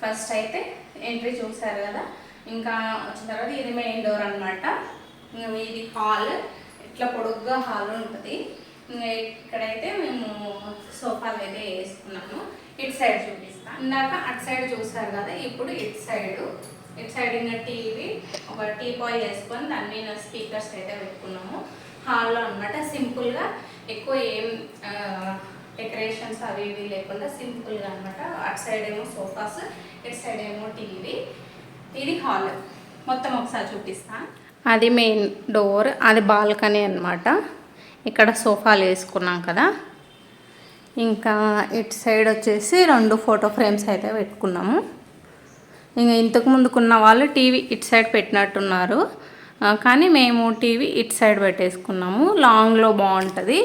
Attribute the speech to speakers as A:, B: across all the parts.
A: First అయితే entry చూసారు కదా, ఇంకా వచ్చిన తర్వాత ఇది మెయిన్ డోర్ అనమాట. ఇది హాల్, ఇట్లా పొడుగ్గా హాల్ ఉంటుంది. ఇక్కడైతే మేము సోఫాలు అయితే వేసుకున్నాము. ఇటు సైడ్ చూపిస్తాను. ఇందాక అటు సైడ్ చూసారు కదా, ఇప్పుడు ఇటు సైడ్ ఇంకా టీవీ, ఒక టీపాయ్ వేసుకొని దాని మీద స్పీకర్స్ అయితే పెట్టుకున్నాము హాల్లో అనమాట. సింపుల్గా, ఎక్కువ ఏం డెకరేషన్స్ అవి ఇవి లేకుండా సింపుల్గా అనమాట. అటు సైడ్ ఏమో సోఫాస్, ఇటు సైడ్ ఏమో టీవీ. ఇది హాల్ మొత్తం ఒకసారి చూపిస్తాను. అది మెయిన్ డోర్, అది బాల్కనీ అనమాట. ఇక్కడ సోఫాలు వేసుకున్నాం కదా. ఇంకా ఇటు సైడ్ వచ్చేసి 2 ఫోటో ఫ్రేమ్స్ అయితే పెట్టుకున్నాము. ఇంకా ఇంతకు ముందుకున్న వాళ్ళు టీవీ ఇటు సైడ్ పెట్టినట్టున్నారు, కానీ మేము టీవీ ఇటు సైడ్ పెట్టేసుకున్నాము. లాంగ్లో బాగుంటుంది,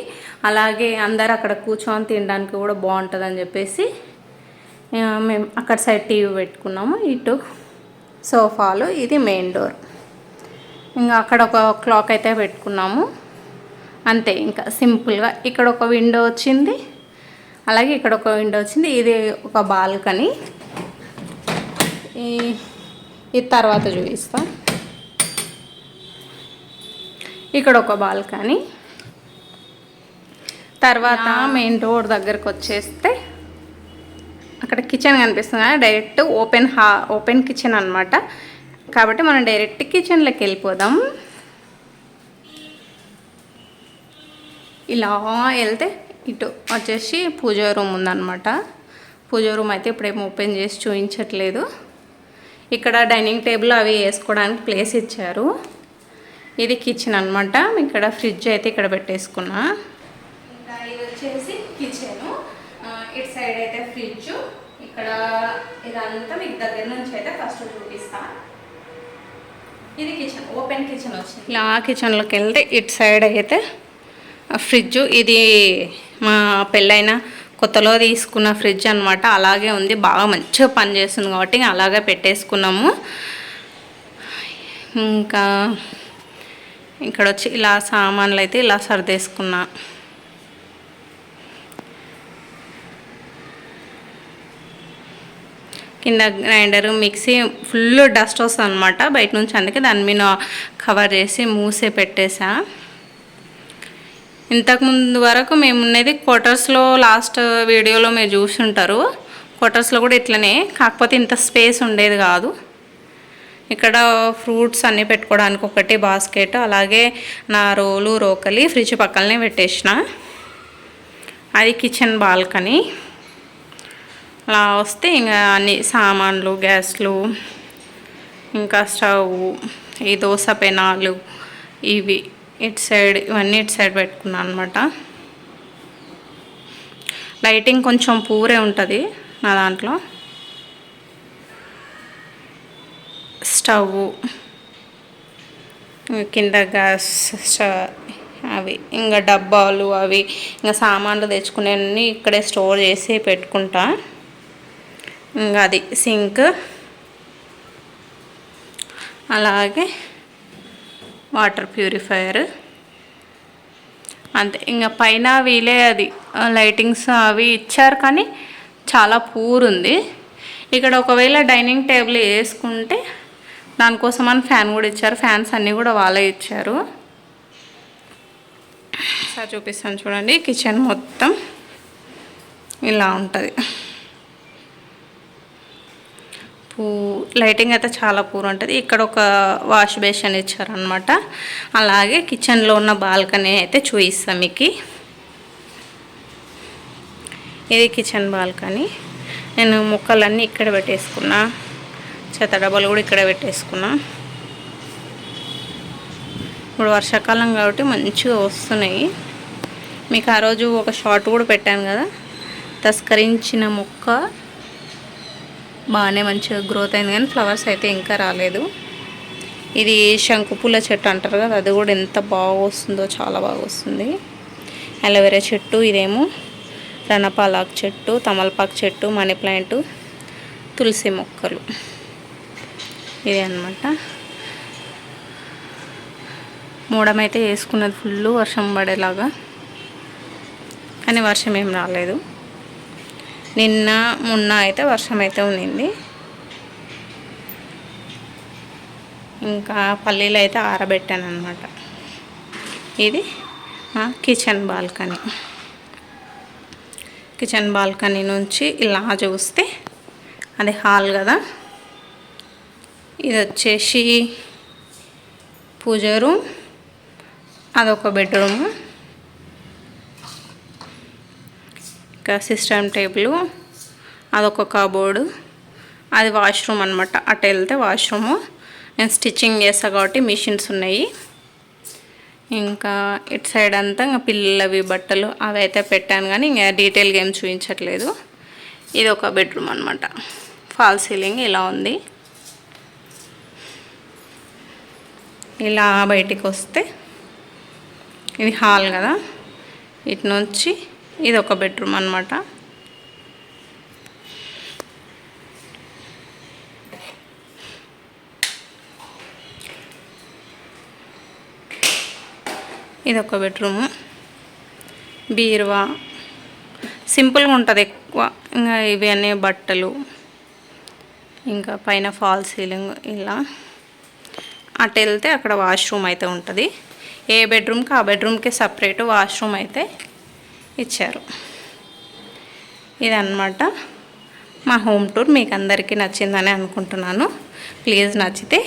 A: అలాగే అందరు అక్కడ కూర్చొని తినడానికి కూడా బాగుంటుంది అని చెప్పేసి మేము అక్కడ సైడ్ టీవీ పెట్టుకున్నాము. ఇటు సోఫాలు, ఇది మెయిన్ డోర్. ఇంకా అక్కడ ఒక క్లాక్ అయితే పెట్టుకున్నాము అంతే. ఇంకా సింపుల్గా ఇక్కడ ఒక విండో వచ్చింది, అలాగే ఇక్కడ ఒక విండో వచ్చింది. ఇది ఒక బాల్కనీ, ఇది తర్వాత చూపిస్తాం. ఇక్కడ ఒక బాల్కనీ. తర్వాత మెయిన్ డోర్ దగ్గరకు వచ్చేస్తే అక్కడ కిచెన్ కనిపిస్తుంది కదా, డైరెక్ట్ ఓపెన్ కిచెన్ అనమాట. కాబట్టి మనం డైరెక్ట్ కిచెన్లోకి వెళ్ళిపోదాం. ఇలా వెళ్తే ఇటు వచ్చేసి పూజ రూమ్ ఉందన్నమాట. పూజ రూమ్ అయితే ఇప్పుడేమో ఓపెన్ చేసి చూపించట్లేదు. ఇక్కడ డైనింగ్ టేబుల్ అవి వేసుకోవడానికి ప్లేస్ ఇచ్చారు. ఇది కిచెన్ అనమాట. ఇక్కడ ఫ్రిడ్జ్ అయితే ఇక్కడ పెట్టేసుకున్నా. ఇంకా ఇది వచ్చేసి కిచెన్. ఇటు సైడ్ అయితే ఫ్రిడ్జ్. ఇక్కడ ఇదంతా మీకు దగ్గర నుంచి అయితే ఫస్ట్ చూపిస్తాను. ఇది కిచెన్, ఓపెన్ కిచెన్ వచ్చింది. ఇలా కిచెన్లోకి వెళ్తే ఇటు సైడ్ అయితే ఫ్రిడ్జ్. ఇది మా పెళ్ళైన కొత్తలో తీసుకున్న ఫ్రిడ్జ్ అనమాట. అలాగే ఉంది, బాగా మంచిగా పనిచేస్తుంది కాబట్టి అలాగే పెట్టేసుకున్నాము. ఇంకా ఇక్కడ వచ్చి ఇలా సామాన్లు అయితే ఇలా సర్దేసుకున్నా. కింద గ్రైండరు, మిక్సీ ఫుల్ డస్ట్ వస్తుంది అనమాట బయట నుంచి, అందుకే దాని మీద కవర్ చేసి మూసే పెట్టేసా. ఇంతకుముందు వరకు మేము ఉన్నది క్వార్టర్స్లో, లాస్ట్ వీడియోలో మీరు చూసుంటారు. క్వార్టర్స్లో కూడా ఇట్లనే, కాకపోతే ఇంత స్పేస్ ఉండేది కాదు. ఇక్కడ ఫ్రూట్స్ అన్నీ పెట్టుకోవడానికి ఒకటి బాస్కెట్, అలాగే నా రోకలి ఫ్రిడ్జ్ పక్కనే పెట్టేసిన. అది కిచెన్ బాల్కనీ. అలా వస్తే ఇంకా అన్ని సామాన్లు, గ్యాస్లు, ఇంకా స్టవ్, ఈ దోశ పెనాలు, ఇవి ఇటు సైడ్, ఇవన్నీ ఇటు సైడ్ పెట్టుకున్నాను అనమాట. లైటింగ్ కొంచెం పూరే ఉంటుంది నా దాంట్లో. స్టవ్, కింద గ్యాస్ అవి, ఇంకా డబ్బాలు అవి, ఇంకా సామాన్లు తెచ్చుకునేవన్నీ ఇక్కడే స్టోర్ చేసి పెట్టుకుంటా. ఇంకా అది సింక్, అలాగే వాటర్ ప్యూరిఫైయర్ అంతే. ఇంకా పైన వీలే అది లైటింగ్స్ అవి ఇచ్చారు, కానీ చాలా పూర్ ఉంది. ఇక్కడ ఒకవేళ డైనింగ్ టేబుల్ వేసుకుంటే దానికోసం అని ఫ్యాన్ కూడా ఇచ్చారు. ఫ్యాన్స్ అన్నీ కూడా వాళ్ళే ఇచ్చారు. సార్ చూపిస్తాను చూడండి. కిచెన్ మొత్తం ఇలా ఉంటుంది. లైటింగ్ అయితే చాలా పూర్ ఉంటుంది. ఇక్కడ ఒక వాష్ బేసిన్ ఇచ్చారనమాట. అలాగే కిచెన్లో ఉన్న బాల్కనీ అయితే చూపిస్తాం మీకు. ఇది కిచెన్ బాల్కనీ. నేను ముక్కలన్నీ ఇక్కడ పెట్టేసుకున్నా, చెత్త డబ్బాలు కూడా ఇక్కడ పెట్టేసుకున్నా. ఇప్పుడు వర్షాకాలం కాబట్టి మంచిగా వస్తున్నాయి. మీకు ఆ రోజు ఒక షార్ట్ కూడా పెట్టాను కదా, తస్కరించిన మొక్క బాగానే మంచిగా గ్రోత్ అయింది, కానీ ఫ్లవర్స్ అయితే ఇంకా రాలేదు. ఇది శంకుపూల చెట్టు అంటారు కదా, అది కూడా ఎంత బాగా వస్తుందో, చాలా బాగా వస్తుంది. అలోవెరా చెట్టు, ఇదేమో రణపాలాకు చెట్టు, తమలపాకు చెట్టు, మనీ ప్లాంట్, తులసి మొక్కలు, ఇది అన్నమాట. మూడమైతే వేసుకున్నది ఫుల్ వర్షం పడేలాగా, కానీ వర్షం ఏం రాలేదు. నిన్న మొన్న అయితే వర్షం అయితే ఉన్నింది. ఇంకా పల్లీలు అయితే ఆరబెట్టాను అనమాట. ఇది కిచెన్ బాల్కనీ. కిచెన్ బాల్కనీ నుంచి ఇలా చూస్తే అది హాల్ కదా. ఇది వచ్చేసి పూజ రూమ్, అదొక బెడ్రూమ్, ఇంకా సిస్టమ్ టేబుల్, అదొక కబోర్డు, అది వాష్రూమ్ అనమాట. అటు వెళ్తే వాష్రూము. నేను స్టిచ్చింగ్ చేస్తాను కాబట్టి మిషన్స్ ఉన్నాయి. ఇంకా ఇటు సైడ్ అంతా ఇంకా పిల్లలవి బట్టలు అవి అయితే పెట్టాను, కానీ ఇంకా డీటెయిల్గా ఏం చూపించట్లేదు. ఇది ఒక బెడ్రూమ్ అనమాట. ఫాల్ సీలింగ్ ఇలా ఉంది. ఇలా బయటికి వస్తే ఇది హాల్ కదా. ఇటు నుంచి ఇది ఒక బెడ్రూమ్ అనమాట. ఇది ఒక బెడ్రూము. బీరువా సింపుల్గా ఉంటుంది ఎక్కువ. ఇంకా ఇవి అన్నీ బట్టలు, ఇంకా పైన ఫాల్ సీలింగ్ ఇలా. అటు వెళ్తే అక్కడ వాష్రూమ్ అయితే ఉంటుంది. ఏ బెడ్రూమ్కి ఆ బెడ్రూమ్కి సపరేట్ వాష్రూమ్ అయితే ఇచ్చారు. ఇదన్నమాట మా హోమ్ టూర్. మీకు అందరికీ నచ్చిందని అనుకుంటున్నాను. ప్లీజ్ నచ్చితే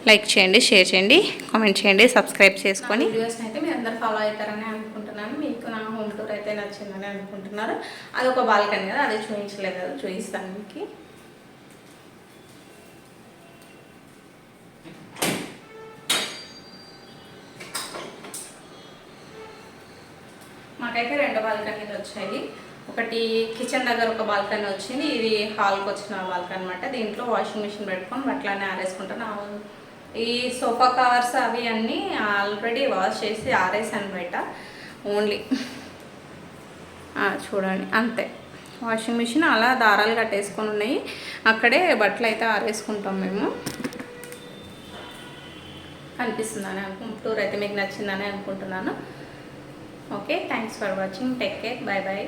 A: లైక్ చేయండి, షేర్ చేయండి, కామెంట్ చేయండి, సబ్స్క్రైబ్ చేసుకొని వీడియోస్ని అయితే మీరు అందరు ఫాలో అవుతారని అనుకుంటున్నాను. మీకు నా హోమ్ టూర్ అయితే నచ్చిందని అనుకుంటున్నారు. అదొక బాల్కనీ కదా, అది చూపించలేదు కదా, చూపిస్తాను మీకు. మాకైతే 2 బాల్కనీలు వచ్చాయి. ఒకటి కిచెన్ దగ్గర ఒక బాల్కనీ వచ్చింది. ఇది హాల్కి వచ్చిన బాల్కనీ అనమాట. దీంట్లో వాషింగ్ మిషన్ పెట్టుకొని బట్టలన్నీ ఆరేసుకుంటాను. ఈ సోఫా కవర్స్ అవి అన్నీ ఆల్రెడీ వాష్ చేసి ఆరేసాను బయట. ఓన్లీ చూడండి అంతే. వాషింగ్ మిషన్ అలా దారాలు కట్టేసుకొని ఉన్నాయి. అక్కడే బట్టలు అయితే ఆరేసుకుంటాం మేము. కనిపిస్తుందని టూర్ అయితే మీకు నచ్చిందని అనుకుంటున్నాను. Okay, thanks for watching. Take care. Bye bye.